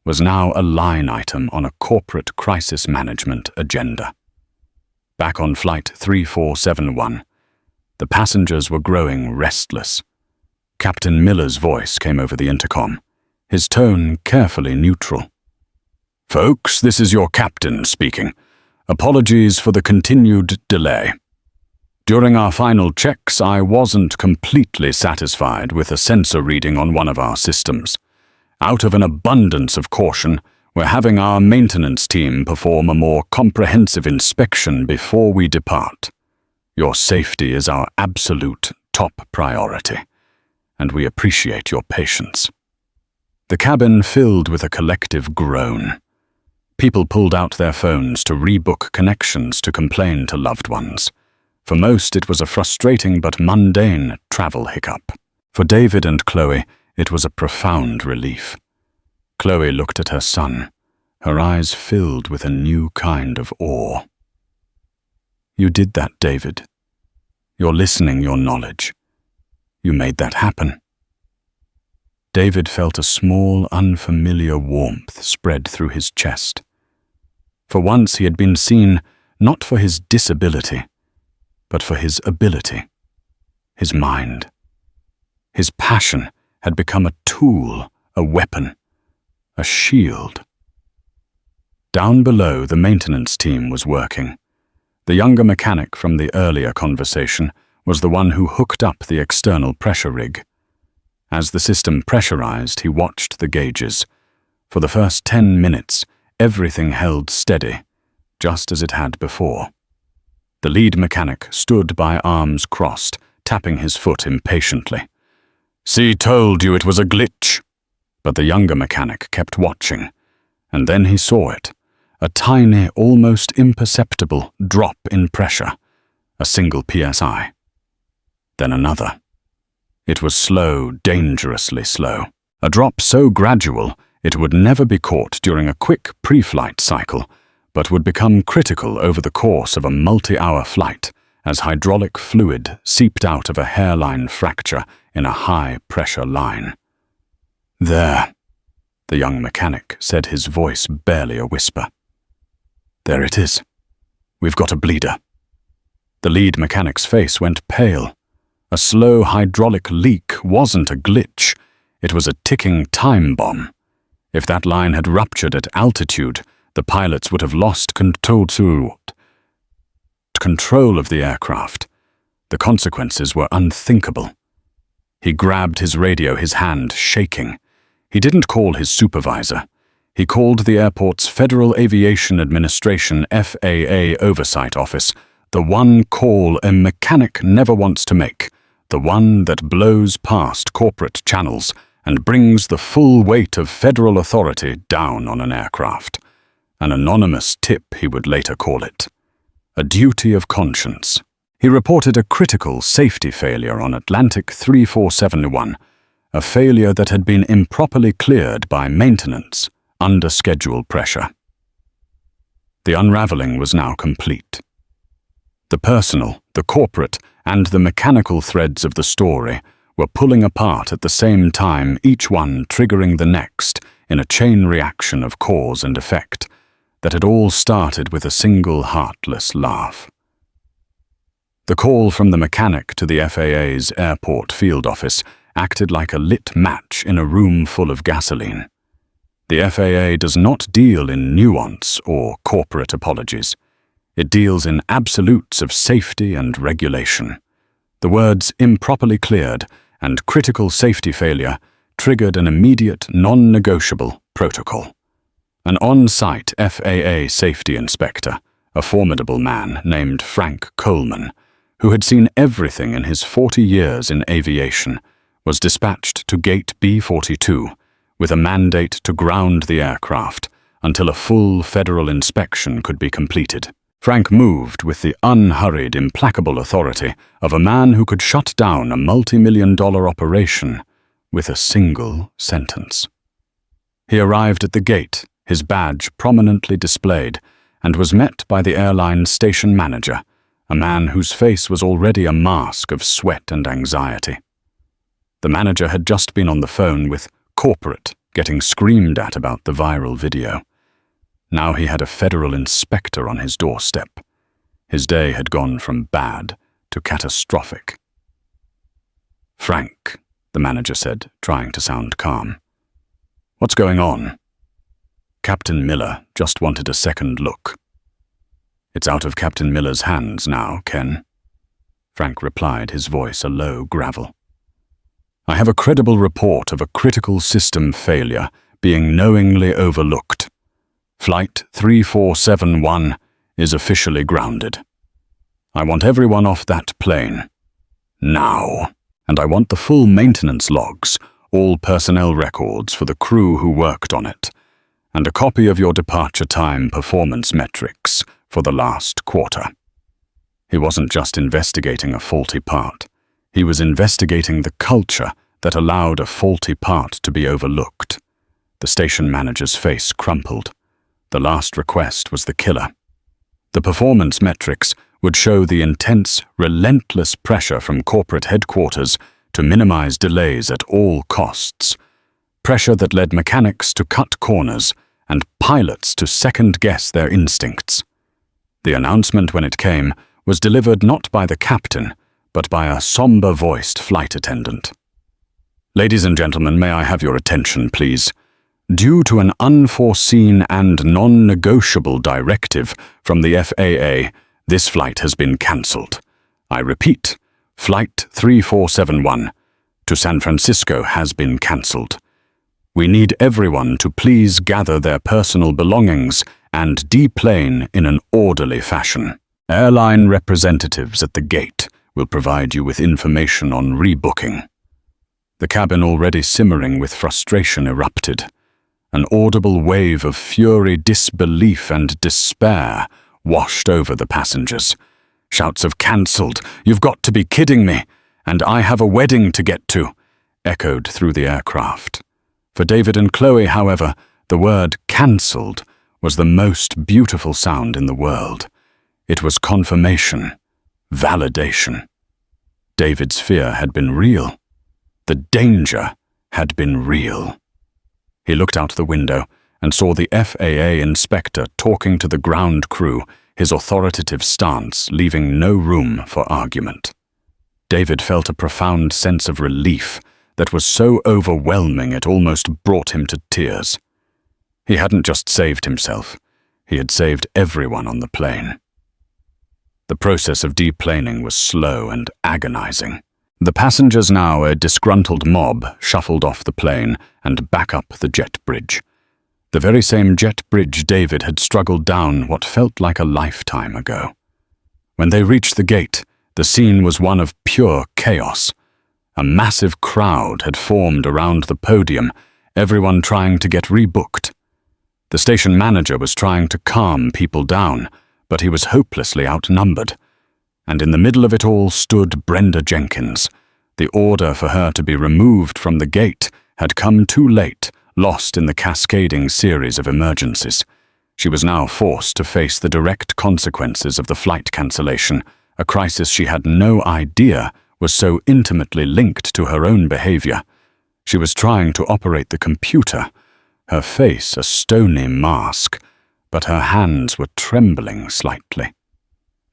was now a line item on a corporate crisis management agenda. Back on Flight 3471, the passengers were growing restless. Captain Miller's voice came over the intercom, his tone carefully neutral. "Folks, this is your captain speaking. Apologies for the continued delay. During our final checks, I wasn't completely satisfied with a sensor reading on one of our systems. Out of an abundance of caution, we're having our maintenance team perform a more comprehensive inspection before we depart. Your safety is our absolute top priority, and we appreciate your patience." The cabin filled with a collective groan. People pulled out their phones to rebook connections to complain to loved ones. For most, it was a frustrating but mundane travel hiccup. For David and Chloe, it was a profound relief. Chloe looked at her son, her eyes filled with a new kind of awe. "You did that, David. You're listening your knowledge. You made that happen." David felt a small, unfamiliar warmth spread through his chest. For once he had been seen not for his disability, but for his ability, his mind. His passion had become a tool, a weapon, a shield. Down below, the maintenance team was working. The younger mechanic from the earlier conversation was the one who hooked up the external pressure rig. As the system pressurized, he watched the gauges. For the first 10 minutes, everything held steady, just as it had before. The lead mechanic stood by arms crossed, tapping his foot impatiently. "See, told you it was a glitch." But the younger mechanic kept watching, and then he saw it. A tiny, almost imperceptible drop in pressure, a single PSI. Then another. It was slow, dangerously slow. A drop so gradual it would never be caught during a quick pre-flight cycle, but would become critical over the course of a multi-hour flight as hydraulic fluid seeped out of a hairline fracture in a high-pressure line. "There," the young mechanic said, his voice barely a whisper. "There it is. We've got a bleeder." The lead mechanic's face went pale. A slow hydraulic leak wasn't a glitch. It was a ticking time bomb. If that line had ruptured at altitude, the pilots would have lost control of the aircraft. The consequences were unthinkable. He grabbed his radio, his hand shaking. He didn't call his supervisor. He called the airport's Federal Aviation Administration FAA Oversight Office, the one call a mechanic never wants to make, the one that blows past corporate channels and brings the full weight of federal authority down on an aircraft. An anonymous tip, he would later call it. A duty of conscience. He reported a critical safety failure on Atlantic 3471, a failure that had been improperly cleared by maintenance under schedule pressure. The unraveling was now complete. The personal, the corporate, and the mechanical threads of the story were pulling apart at the same time, each one triggering the next in a chain reaction of cause and effect that had all started with a single heartless laugh. The call from the mechanic to the FAA's airport field office acted like a lit match in a room full of gasoline. The FAA does not deal in nuance or corporate apologies. It deals in absolutes of safety and regulation. The words improperly cleared and critical safety failure triggered an immediate, non-negotiable protocol. An on-site FAA safety inspector, a formidable man named Frank Coleman, who had seen everything in his 40 years in aviation, was dispatched to Gate B-42 with a mandate to ground the aircraft until a full federal inspection could be completed. Frank moved with the unhurried, implacable authority of a man who could shut down a multi-million-dollar operation with a single sentence. He arrived at the gate, his badge prominently displayed, and was met by the airline's station manager, a man whose face was already a mask of sweat and anxiety. The manager had just been on the phone with corporate getting screamed at about the viral video. Now he had a federal inspector on his doorstep. His day had gone from bad to catastrophic. "Frank," the manager said, trying to sound calm. "What's going on?" Captain Miller just wanted a second look. "It's out of Captain Miller's hands now, Ken," Frank replied, his voice a low gravel. "I have a credible report of a critical system failure being knowingly overlooked. Flight 3471 is officially grounded. I want everyone off that plane. Now. And I want the full maintenance logs, all personnel records for the crew who worked on it, and a copy of your departure time performance metrics for the last quarter." He wasn't just investigating a faulty part. He was investigating the culture that allowed a faulty part to be overlooked. The station manager's face crumpled. The last request was the killer. The performance metrics would show the intense, relentless pressure from corporate headquarters to minimize delays at all costs. Pressure that led mechanics to cut corners and pilots to second-guess their instincts. The announcement, when it came, was delivered not by the captain, but by a somber-voiced flight attendant. "Ladies and gentlemen, may I have your attention, please? Due to an unforeseen and non-negotiable directive from the FAA, this flight has been cancelled. I repeat, Flight 3471 to San Francisco has been cancelled. We need everyone to please gather their personal belongings and deplane in an orderly fashion. Airline representatives at the gate will provide you with information on rebooking." The cabin, already simmering with frustration, erupted. An audible wave of fury, disbelief, and despair washed over the passengers. Shouts of "Cancelled! You've got to be kidding me! And I have a wedding to get to!" echoed through the aircraft. For David and Chloe, however, the word "cancelled" was the most beautiful sound in the world. It was confirmation, validation. David's fear had been real. The danger had been real. He looked out the window and saw the FAA inspector talking to the ground crew, his authoritative stance leaving no room for argument. David felt a profound sense of relief that was so overwhelming it almost brought him to tears. He hadn't just saved himself, he had saved everyone on the plane. The process of deplaning was slow and agonizing. The passengers, now a disgruntled mob, shuffled off the plane and back up the jet bridge. The very same jet bridge David had struggled down what felt like a lifetime ago. When they reached the gate, the scene was one of pure chaos. A massive crowd had formed around the podium, everyone trying to get rebooked. The station manager was trying to calm people down, but he was hopelessly outnumbered. And in the middle of it all stood Brenda Jenkins. The order for her to be removed from the gate had come too late, lost in the cascading series of emergencies. She was now forced to face the direct consequences of the flight cancellation, a crisis she had no idea was so intimately linked to her own behavior. She was trying to operate the computer, her face a stony mask, but her hands were trembling slightly.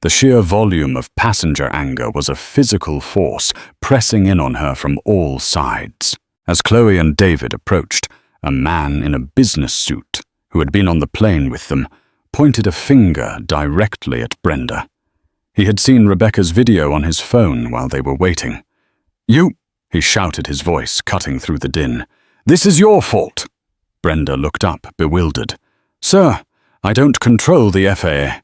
The sheer volume of passenger anger was a physical force pressing in on her from all sides. As Chloe and David approached, a man in a business suit, who had been on the plane with them, pointed a finger directly at Brenda. He had seen Rebecca's video on his phone while they were waiting. "You!" he shouted, his voice cutting through the din. "This is your fault!" Brenda looked up, bewildered. "Sir, I don't control the FAA."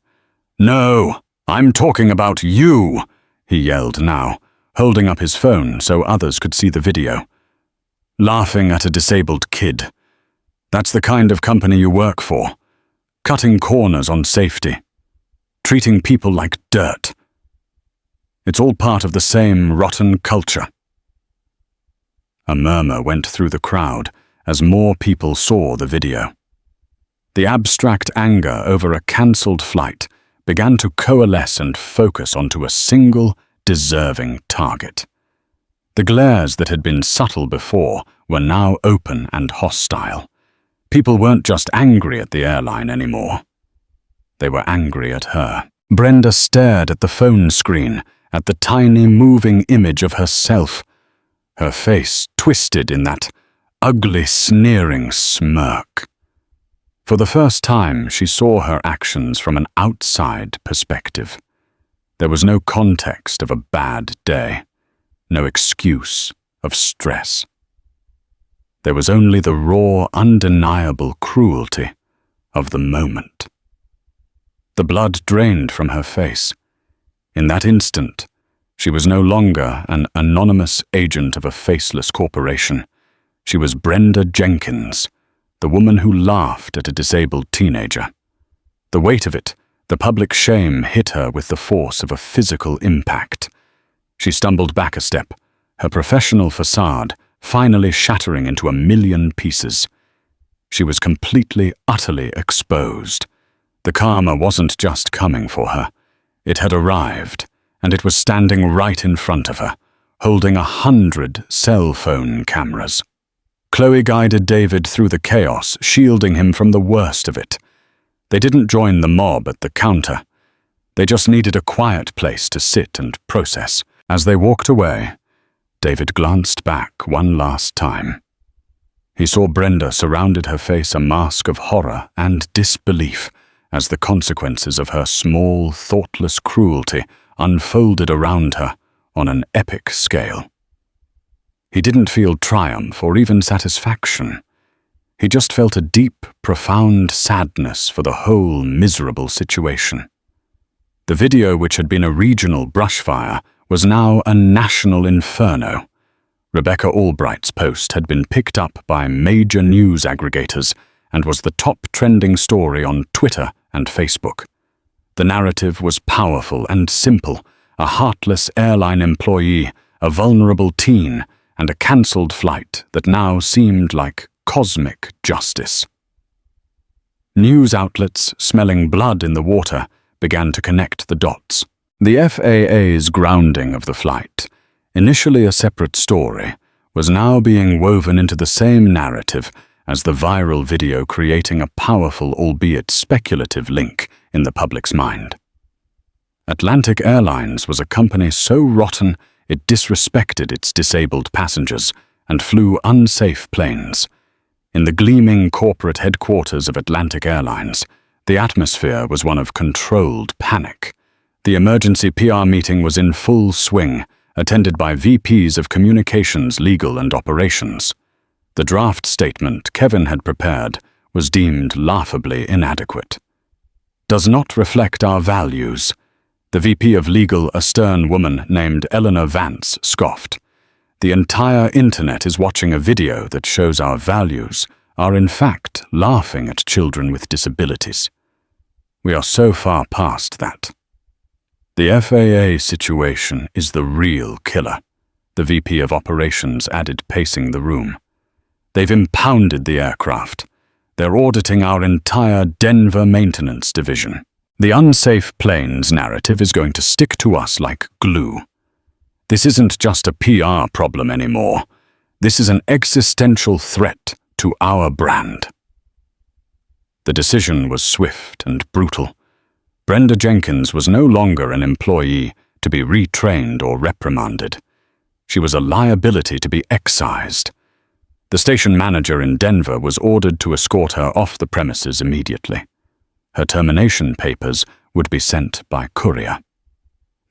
"No, I'm talking about you!" he yelled now, holding up his phone so others could see the video. "Laughing at a disabled kid. That's the kind of company you work for. Cutting corners on safety. Treating people like dirt. It's all part of the same rotten culture." A murmur went through the crowd as more people saw the video. The abstract anger over a cancelled flight began to coalesce and focus onto a single, deserving target. The glares that had been subtle before were now open and hostile. People weren't just angry at the airline anymore. They were angry at her. Brenda stared at the phone screen, at the tiny moving image of herself, her face twisted in that ugly, sneering smirk. For the first time, she saw her actions from an outside perspective. There was no context of a bad day, no excuse of stress. There was only the raw, undeniable cruelty of the moment. The blood drained from her face. In that instant, she was no longer an anonymous agent of a faceless corporation. She was Brenda Jenkins, the woman who laughed at a disabled teenager. The weight of it, the public shame, hit her with the force of a physical impact. She stumbled back a step, her professional facade finally shattering into a million pieces. She was completely, utterly exposed. The karma wasn't just coming for her. It had arrived, and it was standing right in front of her, holding 100 cell phone cameras. Chloe guided David through the chaos, shielding him from the worst of it. They didn't join the mob at the counter. They just needed a quiet place to sit and process. As they walked away, David glanced back one last time. He saw Brenda surrounded her face a mask of horror and disbelief as the consequences of her small, thoughtless cruelty unfolded around her on an epic scale. He didn't feel triumph or even satisfaction. He just felt a deep, profound sadness for the whole miserable situation. The video, which had been a regional brushfire, was now a national inferno. Rebecca Albright's post had been picked up by major news aggregators and was the top trending story on Twitter and Facebook. The narrative was powerful and simple: a heartless airline employee, a vulnerable teen, and a cancelled flight that now seemed like cosmic justice. News outlets, smelling blood in the water, began to connect the dots. The FAA's grounding of the flight, initially a separate story, was now being woven into the same narrative as the viral video, creating a powerful, albeit speculative, link in the public's mind. Atlantic Airlines was a company so rotten it disrespected its disabled passengers and flew unsafe planes. In the gleaming corporate headquarters of Atlantic Airlines, the atmosphere was one of controlled panic. The emergency PR meeting was in full swing, attended by VPs of communications, legal, and operations. The draft statement Kevin had prepared was deemed laughably inadequate. "Does not reflect our values," the VP of legal, a stern woman named Eleanor Vance, scoffed. "The entire internet is watching a video that shows our values are in fact laughing at children with disabilities. We are so far past that. The FAA situation is the real killer," the VP of operations added, pacing the room. "They've impounded the aircraft. They're auditing our entire Denver maintenance division. The unsafe planes narrative is going to stick to us like glue. This isn't just a PR problem anymore. This is an existential threat to our brand." The decision was swift and brutal. Brenda Jenkins was no longer an employee to be retrained or reprimanded. She was a liability to be excised. The station manager in Denver was ordered to escort her off the premises immediately. Her termination papers would be sent by courier.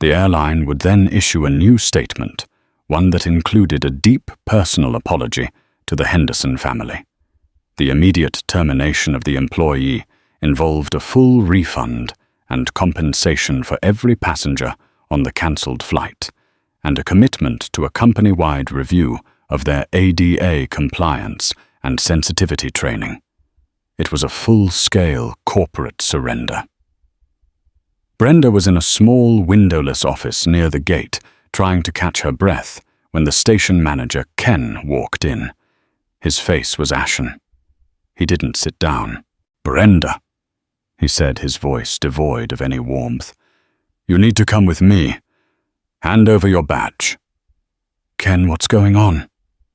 The airline would then issue a new statement, one that included a deep personal apology to the Henderson family. The immediate termination of the employee involved a full refund and compensation for every passenger on the cancelled flight, and a commitment to a company-wide review of their ADA compliance and sensitivity training. It was a full-scale corporate surrender. Brenda was in a small, windowless office near the gate, trying to catch her breath, when the station manager, Ken, walked in. His face was ashen. He didn't sit down. "Brenda," he said, his voice devoid of any warmth, "you need to come with me. Hand over your badge." Ken, what's going on?"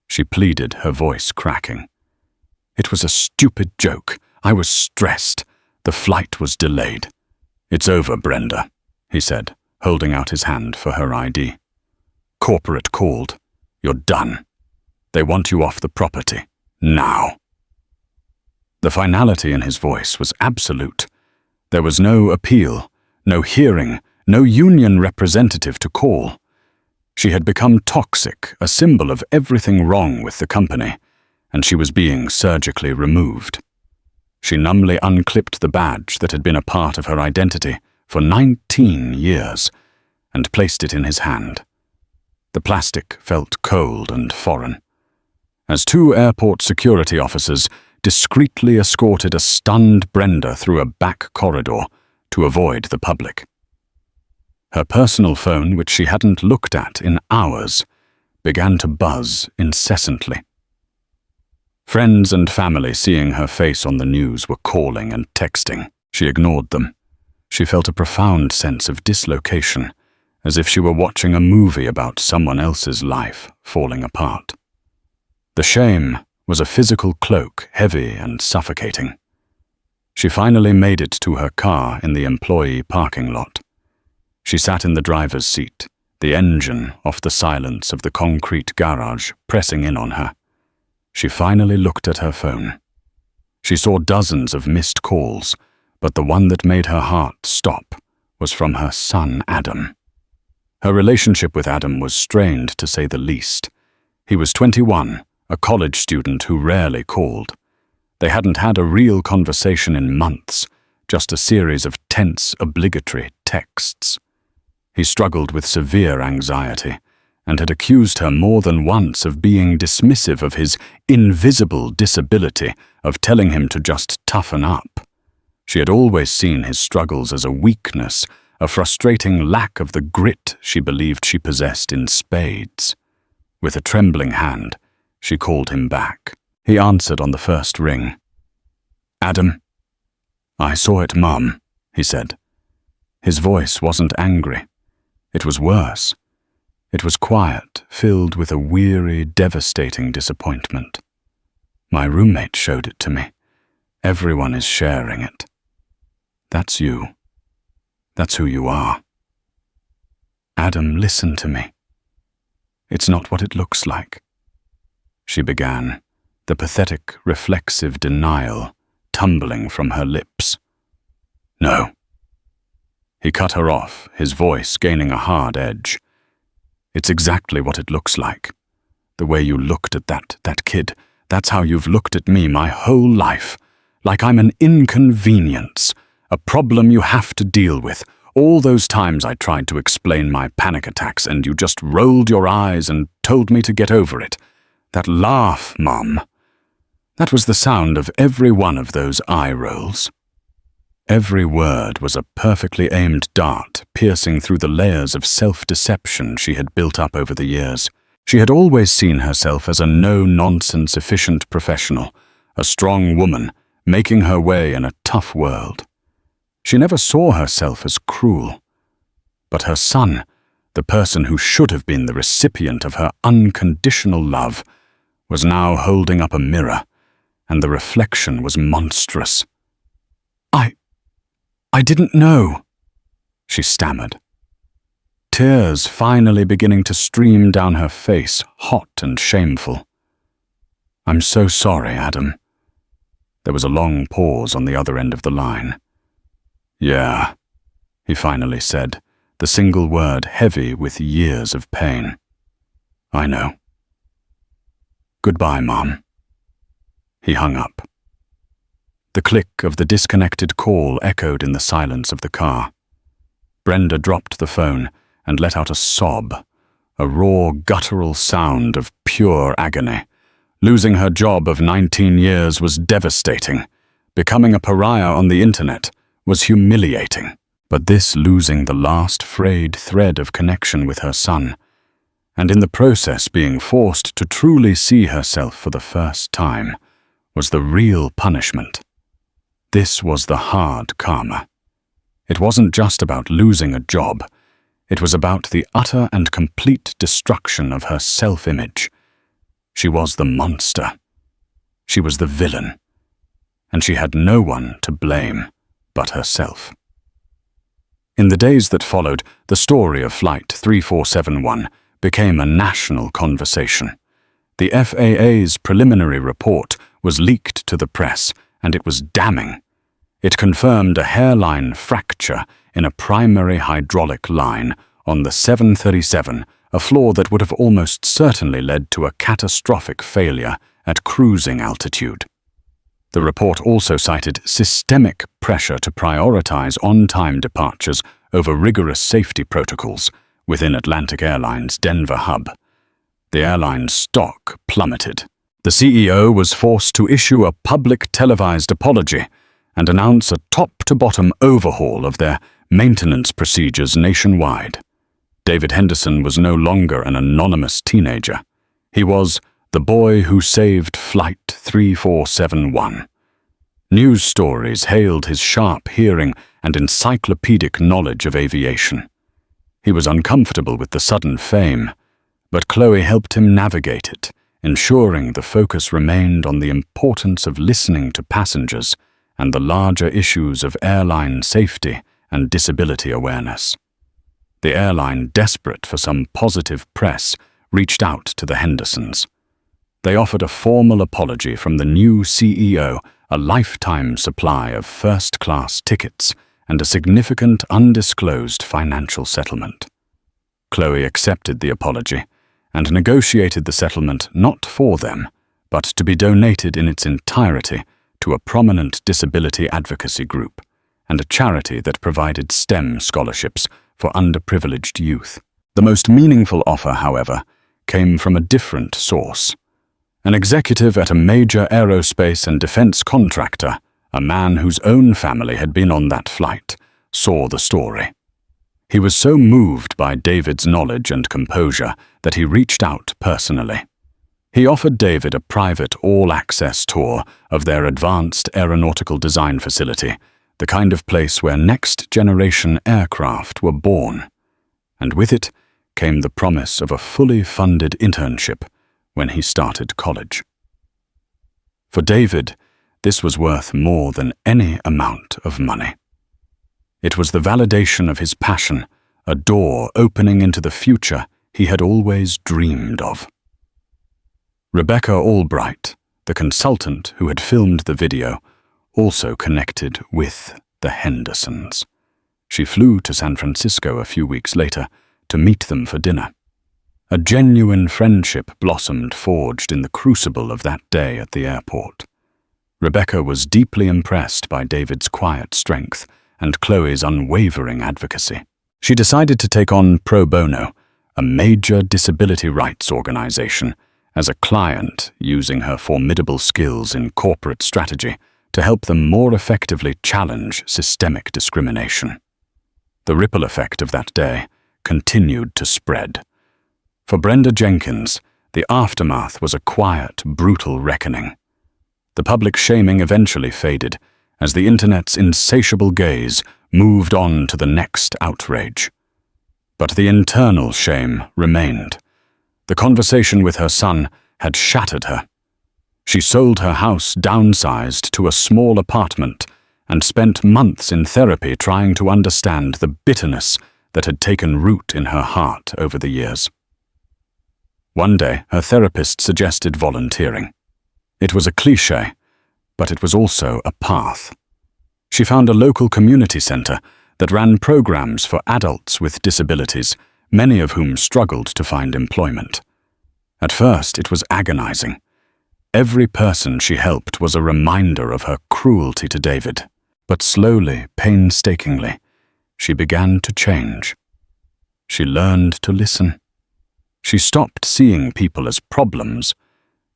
she pleaded, her voice cracking. "It was a stupid joke. I was stressed. The flight was delayed." "It's over, Brenda," he said, holding out his hand for her ID. "Corporate called. You're done. They want you off the property. Now." The finality in his voice was absolute. There was no appeal, no hearing, no union representative to call. She had become toxic, a symbol of everything wrong with the company, and she was being surgically removed. She numbly unclipped the badge that had been a part of her identity for 19 years and placed it in his hand. The plastic felt cold and foreign. As two airport security officers discreetly escorted a stunned Brenda through a back corridor to avoid the public. Her personal phone, which she hadn't looked at in hours, began to buzz incessantly. Friends and family, seeing her face on the news, were calling and texting. She ignored them. She felt a profound sense of dislocation, as if she were watching a movie about someone else's life falling apart. The shame was a physical cloak, heavy and suffocating. She finally made it to her car in the employee parking lot. She sat in the driver's seat, the engine off the silence of the concrete garage pressing in on her. She finally looked at her phone. She saw dozens of missed calls, but the one that made her heart stop was from her son, Adam. Her relationship with Adam was strained, to say the least. He was 21, a college student who rarely called. They hadn't had a real conversation in months, just a series of tense, obligatory texts. He struggled with severe anxiety and had accused her more than once of being dismissive of his invisible disability, of telling him to just toughen up. She had always seen his struggles as a weakness, a frustrating lack of the grit she believed she possessed in spades. With a trembling hand, she called him back. He answered on the first ring. "Adam?" "I saw it, Mum," he said. His voice wasn't angry. It was worse. It was quiet, filled with a weary, devastating disappointment. "My roommate showed it to me. Everyone is sharing it. That's you. That's who you are." "Adam, listen to me. It's not what it looks like," she began, the pathetic, reflexive denial tumbling from her lips. "No." He cut her off, his voice gaining a hard edge. "It's exactly what it looks like. The way you looked at that kid, that's how you've looked at me my whole life. Like I'm an inconvenience, a problem you have to deal with. All those times I tried to explain my panic attacks and you just rolled your eyes and told me to get over it. That laugh, Mum. That was the sound of every one of those eye rolls." Every word was a perfectly aimed dart piercing through the layers of self-deception she had built up over the years. She had always seen herself as a no-nonsense efficient professional, a strong woman, making her way in a tough world. She never saw herself as cruel. But her son, the person who should have been the recipient of her unconditional love, was now holding up a mirror, and the reflection was monstrous. I didn't know," she stammered. Tears finally beginning to stream down her face, hot and shameful. "I'm so sorry, Adam." There was a long pause on the other end of the line. "Yeah," he finally said, the single word heavy with years of pain. "I know. Goodbye, Mom." He hung up. The click of the disconnected call echoed in the silence of the car. Brenda dropped the phone and let out a sob, a raw, guttural sound of pure agony. Losing her job of 19 years was devastating. Becoming a pariah on the internet was humiliating. But this losing the last frayed thread of connection with her son, and in the process being forced to truly see herself for the first time, was the real punishment. This was the hard karma. It wasn't just about losing a job. It was about the utter and complete destruction of her self-image. She was the monster. She was the villain. And she had no one to blame but herself. In the days that followed, the story of Flight 3471 became a national conversation. The FAA's preliminary report was leaked to the press, and it was damning. It confirmed a hairline fracture in a primary hydraulic line on the 737, a flaw that would have almost certainly led to a catastrophic failure at cruising altitude. The report also cited systemic pressure to prioritize on-time departures over rigorous safety protocols within Atlantic Airlines' Denver hub. The airline's stock plummeted. The CEO was forced to issue a public televised apology and announce a top-to-bottom overhaul of their maintenance procedures nationwide. David Henderson was no longer an anonymous teenager. He was the boy who saved Flight 3471. News stories hailed his sharp hearing and encyclopedic knowledge of aviation. He was uncomfortable with the sudden fame, but Chloe helped him navigate it, ensuring the focus remained on the importance of listening to passengers and the larger issues of airline safety and disability awareness. The airline, desperate for some positive press, reached out to the Hendersons. They offered a formal apology from the new CEO, a lifetime supply of first-class tickets, and a significant undisclosed financial settlement. Chloe accepted the apology and negotiated the settlement not for them, but to be donated in its entirety to a prominent disability advocacy group and a charity that provided STEM scholarships for underprivileged youth. The most meaningful offer, however, came from a different source. An executive at a major aerospace and defense contractor, a man whose own family had been on that flight, saw the story. He was so moved by David's knowledge and composure that he reached out personally. He offered David a private all-access tour of their advanced aeronautical design facility, the kind of place where next-generation aircraft were born. And with it came the promise of a fully funded internship when he started college. For David, this was worth more than any amount of money. It was the validation of his passion, a door opening into the future he had always dreamed of. Rebecca Albright, the consultant who had filmed the video, also connected with the Hendersons. She flew to San Francisco a few weeks later to meet them for dinner. A genuine friendship blossomed, forged in the crucible of that day at the airport. Rebecca was deeply impressed by David's quiet strength and Chloe's unwavering advocacy. She decided to take on Pro Bono, a major disability rights organization, as a client, using her formidable skills in corporate strategy to help them more effectively challenge systemic discrimination. The ripple effect of that day continued to spread. For Brenda Jenkins, the aftermath was a quiet, brutal reckoning. The public shaming eventually faded as the internet's insatiable gaze moved on to the next outrage. But the internal shame remained. The conversation with her son had shattered her. She sold her house, downsized to a small apartment, and spent months in therapy trying to understand the bitterness that had taken root in her heart over the years. One day, her therapist suggested volunteering. It was a cliché, but it was also a path. She found a local community center that ran programs for adults with disabilities, many of whom struggled to find employment. At first, it was agonizing. Every person she helped was a reminder of her cruelty to David. But slowly, painstakingly, she began to change. She learned to listen. She stopped seeing people as problems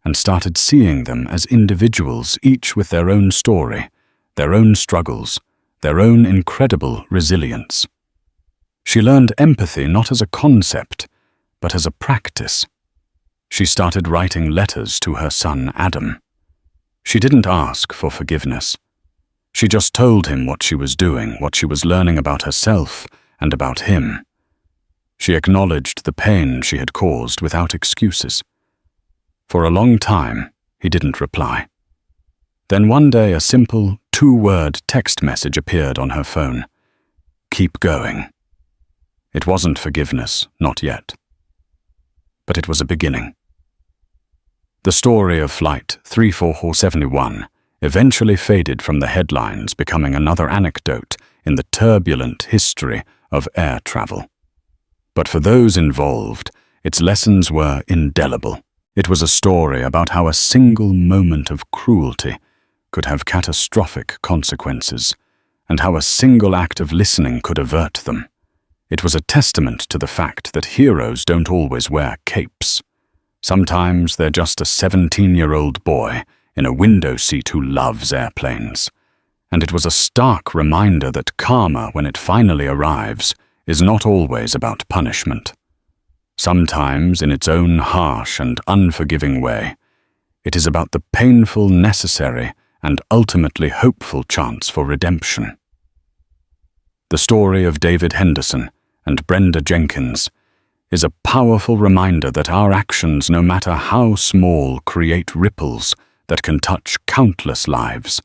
and started seeing them as individuals, each with their own story, their own struggles, their own incredible resilience. She learned empathy not as a concept, but as a practice. She started writing letters to her son, Adam. She didn't ask for forgiveness. She just told him what she was doing, what she was learning about herself and about him. She acknowledged the pain she had caused without excuses. For a long time, he didn't reply. Then one day a simple 2-word text message appeared on her phone. "Keep going." It wasn't forgiveness, not yet. But it was a beginning. The story of Flight 341 eventually faded from the headlines, becoming another anecdote in the turbulent history of air travel. But for those involved, its lessons were indelible. It was a story about how a single moment of cruelty could have catastrophic consequences, and how a single act of listening could avert them. It was a testament to the fact that heroes don't always wear capes. Sometimes they're just a 17-year-old boy in a window seat who loves airplanes. And it was a stark reminder that karma, when it finally arrives, is not always about punishment. Sometimes, in its own harsh and unforgiving way, it is about the painful, necessary, and ultimately hopeful chance for redemption. The story of David Henderson and Brenda Jenkins is a powerful reminder that our actions, no matter how small, create ripples that can touch countless lives.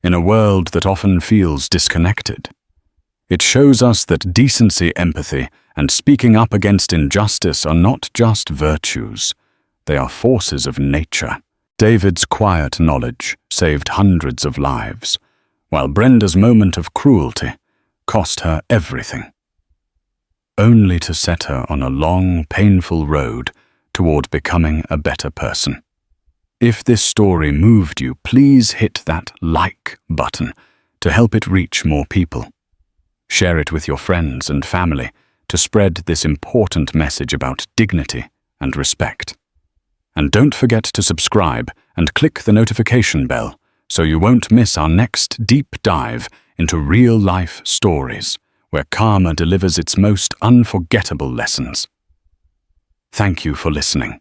In a world that often feels disconnected, it shows us that decency, empathy, and speaking up against injustice are not just virtues, they are forces of nature. David's quiet knowledge saved hundreds of lives, while Brenda's moment of cruelty cost her everything, only to set her on a long, painful road toward becoming a better person. If this story moved you, please hit that like button to help it reach more people. Share it with your friends and family to spread this important message about dignity and respect. And don't forget to subscribe and click the notification bell so you won't miss our next deep dive into real-life stories where karma delivers its most unforgettable lessons. Thank you for listening.